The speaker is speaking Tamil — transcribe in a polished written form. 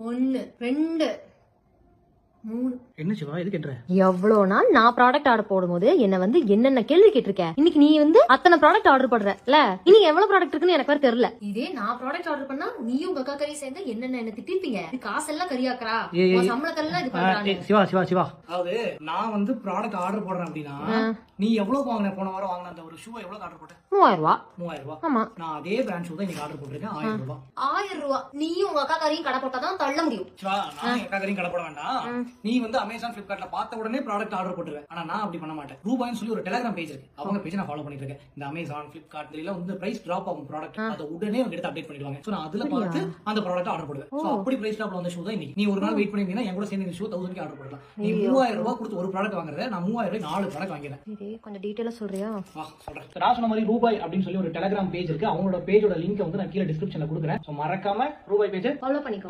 1 2 3 என்ன சிவா எதுக்கு என்ற எவ்வளவு நாள் நான் ப்ராடக்ட் ஆர்டர் போடும்போது என்ன என்னென்ன கேள்வி கேட்டிருக்க. இன்னைக்கு நீ அத்தனை ப்ராடக்ட் ஆர்டர் பண்றல. இனி எவ்வளவு ப்ராடக்ட் இருக்குன்னு எனக்கு வேற தெரியல. இதே நான் ப்ராடக்ட் ஆர்டர் பண்ணா நீயும் உங்க அக்கா கறி சேர்ந்து என்னென்ன என்ன திட்டிருப்பீங்க. இது காசெல்லாம் கறியாக்குறா, சம்பளத்தெல்லாம் இது பண்றாங்க. சிவா சிவா சிவா அதாவது நான் ப்ராடக்ட் ஆர்டர் போடுறேன் அப்படின்னா நீ எவ்வளவு வாங்கின போன வாரம் வாங்கின அந்த ஒரு ஷூ எவ்வளவு ஆர்டர் போட்ட? 3000 ரூபாய். ஆமா, நான் அதே பிராண்ட் ஷூ தான் இன்னைக்கு ஆர்டர் போட்டிருக்கேன். 1000 ரூபாய். 1000 ரூபாய். நீயும் உங்க அக்கா கறியும் கடை போட்டாதான் தள்ள முடியும். சிவா நான் அக்கா கறியும் கடை போட வேண்டாம். நீ அமேசான் பிளிப்கார்ட்ல பார்த்த உடனே ப்ராடக்ட் ஆர்டர் போட்டுருவேன். ஆனா நான் அப்படி பண்ண மாட்டேன். ரூபாய்னு சொல்லி ஒரு டெலிகிராம் பேஜ் இருக்கு. அவங்க பேஜ் நான் ஃபாலோ பண்ணிட்டு இருக்கேன். இந்த அமேசான் பிளிப்கார்ட் எல்லாம் பிரைஸ் டிராப் ஆகும் ப்ராடக்ட், அதை உடனே எடுத்து அப்டேட் பண்ணிடுவாங்க. சோ நான் அதுல பார்த்து அந்த ப்ராடக்ட் ஆர்டர் போடுவேன். சோ அப்படி பிரைஸ் டிராப்ல வந்த ஷூ தான் இன்னைக்கு. நீ ஒரு நாள் வெயிட் பண்ணிருந்தீங்கன்னா என் கூட சேர்ந்து இந்த ஷூ 1000 க்கு ஆர்டர் போடலாம். நீ 3000 ரூபாய் கொடுத்து ஒரு ப்ராடக்ட் வாங்குறத நான் 3000 ரூபாய் 4 ப்ராடக்ட் வாங்கினேன். சரி, கொஞ்சம் டீடைலா சொல்றியா? சொல்றேன். நான் சொன்ன மாதிரி ரூபாய் அப்படின்னு சொல்லி ஒரு டெலிகிராம் பேஜ் இருக்கு. அவங்களோட பேஜோட லிங்க் நான் கீழே டிஸ்கிரிப்ஷன்ல கொடுக்குறேன். சோ மறக்காம ரூபாய் பேஜ் ஃபாலோ பண்ணிக்கோ.